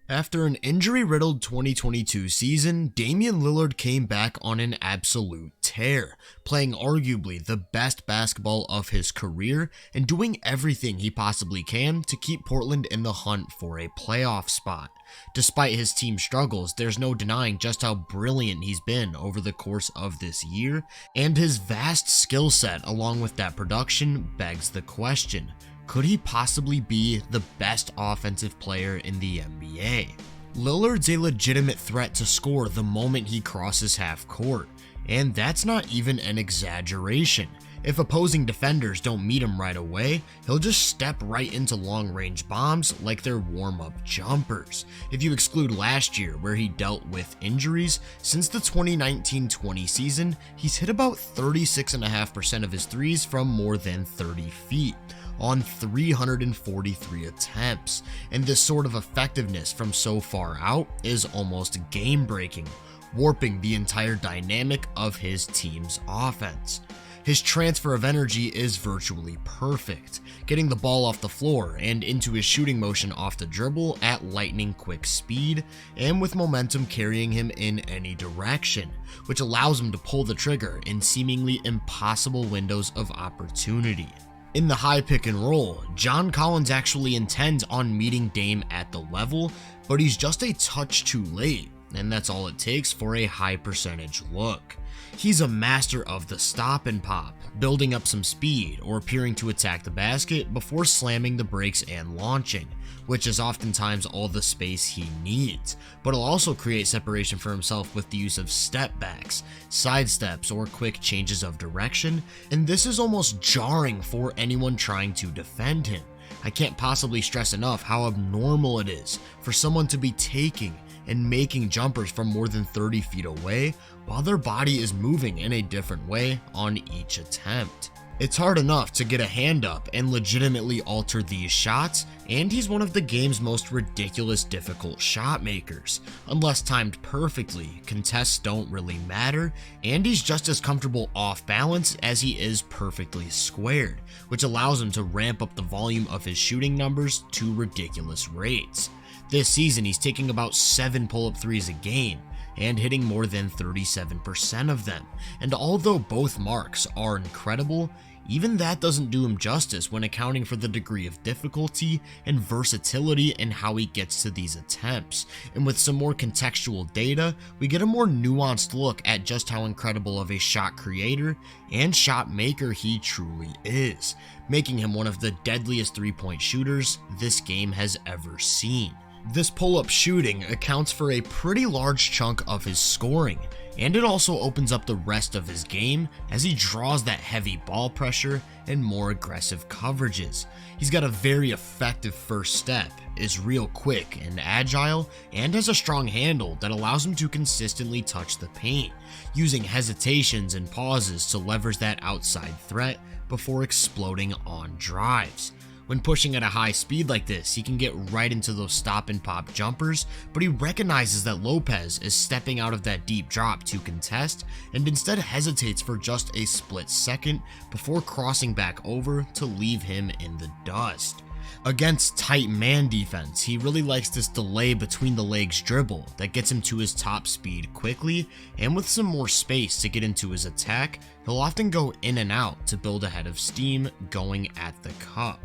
After an injury-riddled 2022 season, Damian Lillard came back on an absolute tear, playing arguably the best basketball of his career and doing everything he possibly can to keep Portland in the hunt for a playoff spot. Despite his team's struggles, there's no denying just how brilliant he's been over the course of this year, and his vast skill set along with that production begs the question: could he possibly be the best offensive player in the NBA? Lillard's a legitimate threat to score the moment he crosses half court, and that's not even an exaggeration. If opposing defenders don't meet him right away, he'll just step right into long-range bombs like they're warm-up jumpers. If you exclude last year where he dealt with injuries, since the 2019-20 season, he's hit about 36.5% of his threes from more than 30 feet. On 343 attempts, and this sort of effectiveness from so far out is almost game-breaking, warping the entire dynamic of his team's offense. His transfer of energy is virtually perfect, getting the ball off the floor and into his shooting motion off the dribble at lightning quick speed, and with momentum carrying him in any direction, which allows him to pull the trigger in seemingly impossible windows of opportunity. In the high pick and roll, John Collins actually intends on meeting Dame at the level, but he's just a touch too late, and that's all it takes for a high percentage look. He's a master of the stop and pop, building up some speed or appearing to attack the basket before slamming the brakes and launching, which is oftentimes all the space he needs, but he'll also create separation for himself with the use of step backs, side steps, or quick changes of direction, and this is almost jarring for anyone trying to defend him. I can't possibly stress enough how abnormal it is for someone to be taking and making jumpers from more than 30 feet away while their body is moving in a different way on each attempt. It's hard enough to get a hand up and legitimately alter these shots, and he's one of the game's most ridiculous difficult shot makers. Unless timed perfectly, contests don't really matter, and he's just as comfortable off balance as he is perfectly squared, which allows him to ramp up the volume of his shooting numbers to ridiculous rates. This season he's taking about 7 pull-up threes a game, and hitting more than 37% of them, and although both marks are incredible, even that doesn't do him justice when accounting for the degree of difficulty and versatility in how he gets to these attempts. And with some more contextual data, we get a more nuanced look at just how incredible of a shot creator and shot maker he truly is, making him one of the deadliest three-point shooters this game has ever seen. This pull-up shooting accounts for a pretty large chunk of his scoring, and it also opens up the rest of his game as he draws that heavy ball pressure and more aggressive coverages. He's got a very effective first step, is real quick and agile, and has a strong handle that allows him to consistently touch the paint, using hesitations and pauses to leverage that outside threat before exploding on drives. When pushing at a high speed like this, he can get right into those stop and pop jumpers, but he recognizes that Lopez is stepping out of that deep drop to contest and instead hesitates for just a split second before crossing back over to leave him in the dust. Against tight man defense, he really likes this delay between the legs dribble that gets him to his top speed quickly, and with some more space to get into his attack, he'll often go in and out to build a head of steam going at the cup.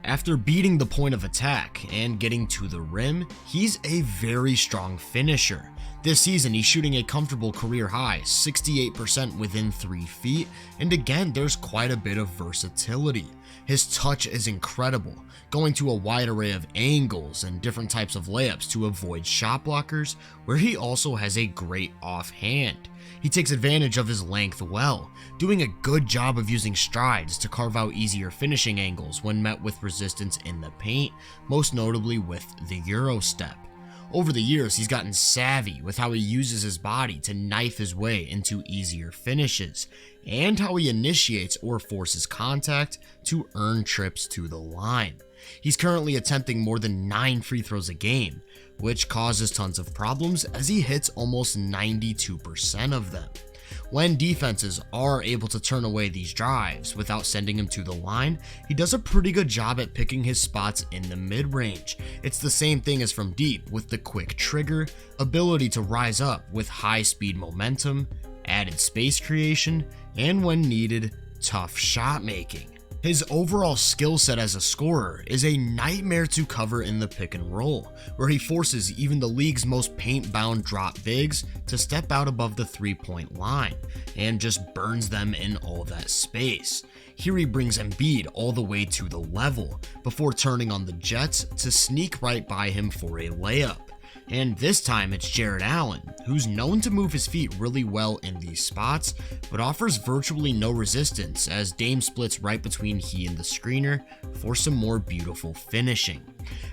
After beating the point of attack and getting to the rim, he's a very strong finisher. This season, he's shooting a comfortable career high, 68% within 3 feet, and again, there's quite a bit of versatility. His touch is incredible, going to a wide array of angles and different types of layups to avoid shot blockers, where he also has a great offhand. He takes advantage of his length well, doing a good job of using strides to carve out easier finishing angles when met with resistance in the paint, most notably with the Euro step. Over the years, he's gotten savvy with how he uses his body to knife his way into easier finishes, and how he initiates or forces contact to earn trips to the line. He's currently attempting more than 9 free throws a game, which causes tons of problems as he hits almost 92% of them. When defenses are able to turn away these drives without sending him to the line, he does a pretty good job at picking his spots in the mid-range. It's the same thing as from deep, with the quick trigger, ability to rise up with high speed momentum, added space creation, and when needed, tough shot making. His overall skill set as a scorer is a nightmare to cover in the pick and roll, where he forces even the league's most paint-bound drop bigs to step out above the three-point line and just burns them in all that space. Here he brings Embiid all the way to the level before turning on the Jets to sneak right by him for a layup. And this time it's Jarrett Allen, who's known to move his feet really well in these spots, but offers virtually no resistance as Dame splits right between he and the screener for some more beautiful finishing.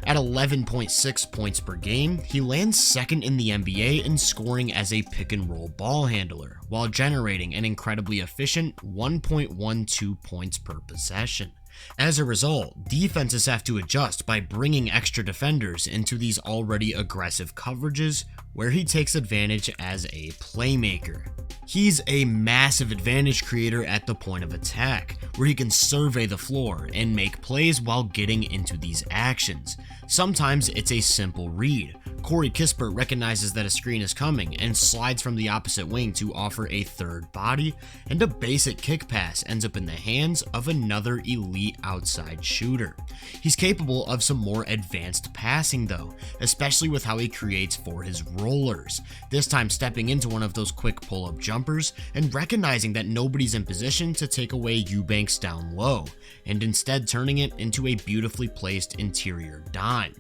At 11.6 points per game, he lands second in the NBA in scoring as a pick and roll ball handler, while generating an incredibly efficient 1.12 points per possession. As a result, defenses have to adjust by bringing extra defenders into these already aggressive coverages, where he takes advantage as a playmaker. He's a massive advantage creator at the point of attack, where he can survey the floor and make plays while getting into these actions. Sometimes it's a simple read. Corey Kispert recognizes that a screen is coming and slides from the opposite wing to offer a third body, and a basic kick pass ends up in the hands of another elite outside shooter. He's capable of some more advanced passing though, especially with how he creates for his rollers, this time stepping into one of those quick pull-up jumpers and recognizing that nobody's in position to take away Eubanks down low, and instead turning it into a beautifully placed interior dime.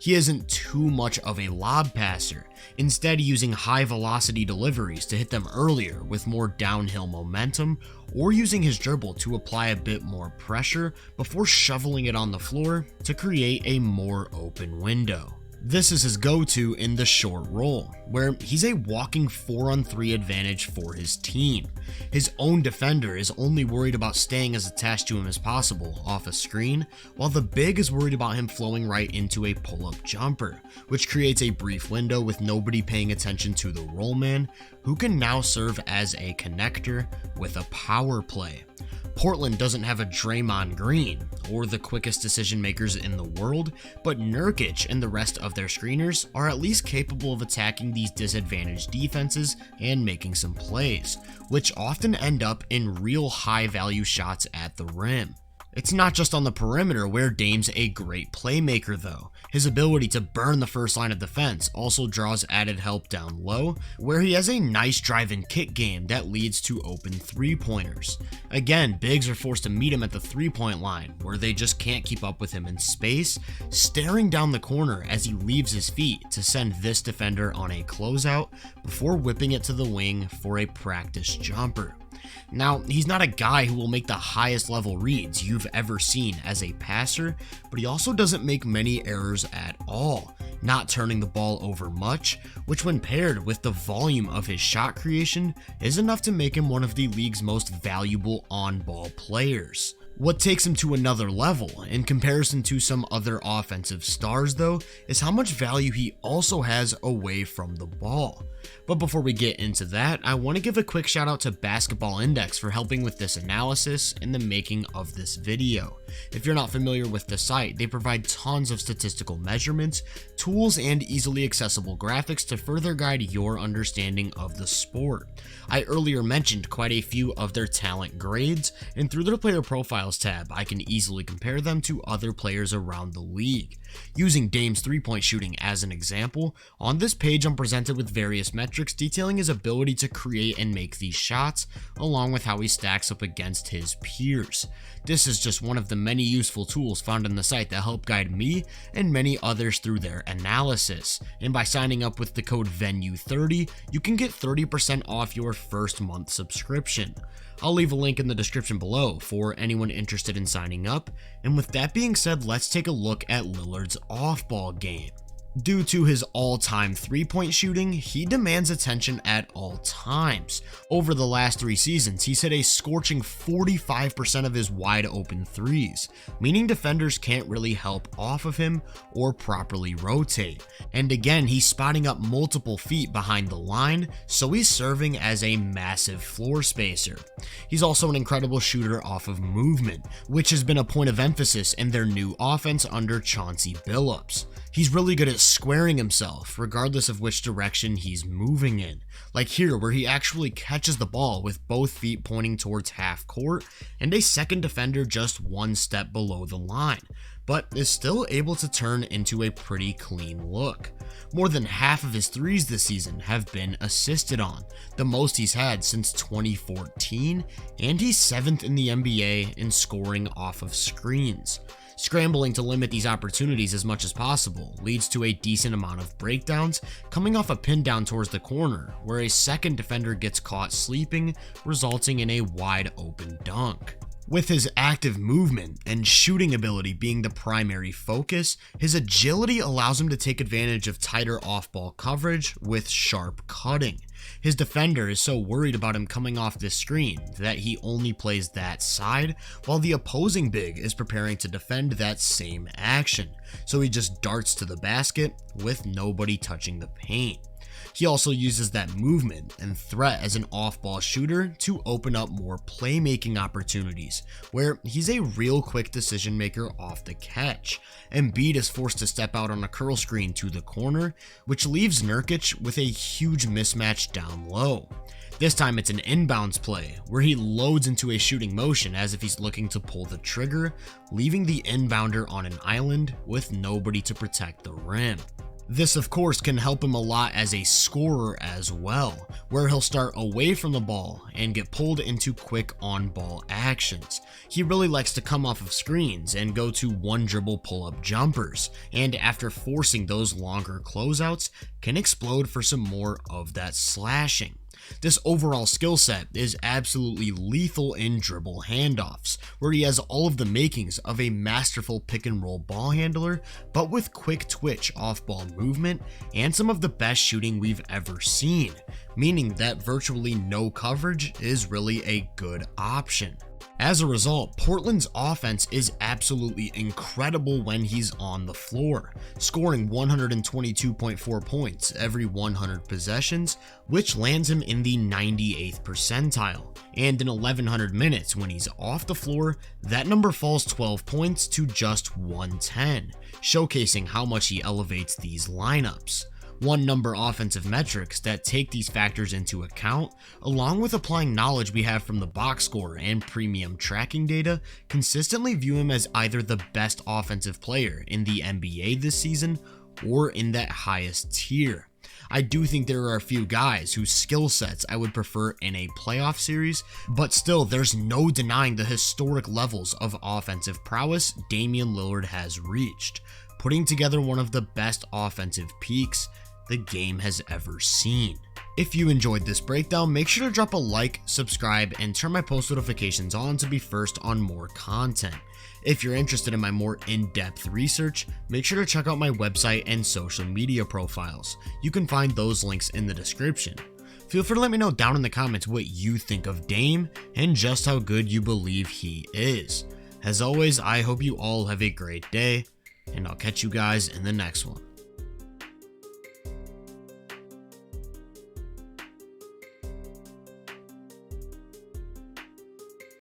He isn't too much of a lob passer, instead using high velocity deliveries to hit them earlier with more downhill momentum, or using his dribble to apply a bit more pressure before shoveling it on the floor to create a more open window. This is his go-to in the short roll, where he's a walking 4-on-3 advantage for his team. His own defender is only worried about staying as attached to him as possible off a screen, while the big is worried about him flowing right into a pull-up jumper, which creates a brief window with nobody paying attention to the roll man, who can now serve as a connector with a power play. Portland doesn't have a Draymond Green or the quickest decision makers in the world, but Nurkic and the rest of their screeners are at least capable of attacking these disadvantaged defenses and making some plays, which often end up in real high value shots at the rim. It's not just on the perimeter where Dame's a great playmaker though. His ability to burn the first line of defense also draws added help down low, where he has a nice drive and kick game that leads to open three-pointers. Again, bigs are forced to meet him at the three-point line, where they just can't keep up with him in space, staring down the corner as he leaves his feet to send this defender on a closeout before whipping it to the wing for a practice jumper. Now, he's not a guy who will make the highest level reads you've ever seen as a passer, but he also doesn't make many errors at all, not turning the ball over much, which when paired with the volume of his shot creation is enough to make him one of the league's most valuable on-ball players. What takes him to another level in comparison to some other offensive stars though is how much value he also has away from the ball. But before we get into that, I want to give a quick shout out to Basketball Index for helping with this analysis and the making of this video. If you're not familiar with the site, they provide tons of statistical measurements, tools, and easily accessible graphics to further guide your understanding of the sport. I earlier mentioned quite a few of their talent grades, and through their player profiles tab, I can easily compare them to other players around the league. Using Dame's three-point shooting as an example, on this page I'm presented with various metrics detailing his ability to create and make these shots, along with how he stacks up against his peers. This is just one of the many useful tools found on the site that help guide me and many others through their analysis, and by signing up with the code VENUE30, you can get 30% off your first month subscription. I'll leave a link in the description below for anyone interested in signing up, and with that being said, let's take a look at Lillard's off-ball game. Due to his all-time three-point shooting, he demands attention at all times. Over the last 3 seasons, he's hit a scorching 45% of his wide-open threes, meaning defenders can't really help off of him or properly rotate. And again, he's spotting up multiple feet behind the line, so he's serving as a massive floor spacer. He's also an incredible shooter off of movement, which has been a point of emphasis in their new offense under Chauncey Billups. He's really good at squaring himself, regardless of which direction he's moving in. Like here, where he actually catches the ball with both feet pointing towards half court and a second defender just 1 step below the line, but is still able to turn into a pretty clean look. More than half of his threes this season have been assisted on, the most he's had since 2014, and he's 7th in the NBA in scoring off of screens. Scrambling to limit these opportunities as much as possible leads to a decent amount of breakdowns, coming off a pin down towards the corner, where a second defender gets caught sleeping, resulting in a wide open dunk. With his active movement and shooting ability being the primary focus, his agility allows him to take advantage of tighter off-ball coverage with sharp cutting. His defender is so worried about him coming off this screen that he only plays that side, while the opposing big is preparing to defend that same action, so he just darts to the basket with nobody touching the paint. He also uses that movement and threat as an off-ball shooter to open up more playmaking opportunities, where he's a real quick decision maker off the catch. Embiid is forced to step out on a curl screen to the corner, which leaves Nurkic with a huge mismatch down low. This time it's an inbounds play, where he loads into a shooting motion as if he's looking to pull the trigger, leaving the inbounder on an island with nobody to protect the rim. This of course can help him a lot as a scorer as well, where he'll start away from the ball and get pulled into quick on-ball actions. He really likes to come off of screens and go to one dribble pull-up jumpers, and after forcing those longer closeouts, can explode for some more of that slashing. This overall skill set is absolutely lethal in dribble handoffs, where he has all of the makings of a masterful pick and roll ball handler, but with quick twitch off ball movement and some of the best shooting we've ever seen, meaning that virtually no coverage is really a good option. As a result, Portland's offense is absolutely incredible when he's on the floor, scoring 122.4 points every 100 possessions, which lands him in the 98th percentile. And in 1100 minutes when he's off the floor, that number falls 12 points to just 110, showcasing how much he elevates these lineups. One number offensive metrics that take these factors into account, along with applying knowledge we have from the box score and premium tracking data, consistently view him as either the best offensive player in the NBA this season or in that highest tier. I do think there are a few guys whose skill sets I would prefer in a playoff series, but still there's no denying the historic levels of offensive prowess Damian Lillard has reached, putting together one of the best offensive peaks the game has ever seen. If you enjoyed this breakdown, make sure to drop a like, subscribe, and turn my post notifications on to be first on more content. If you're interested in my more in-depth research, make sure to check out my website and social media profiles. You can find those links in the description. Feel free to let me know down in the comments what you think of Dame and just how good you believe he is. As always, I hope you all have a great day, and I'll catch you guys in the next one.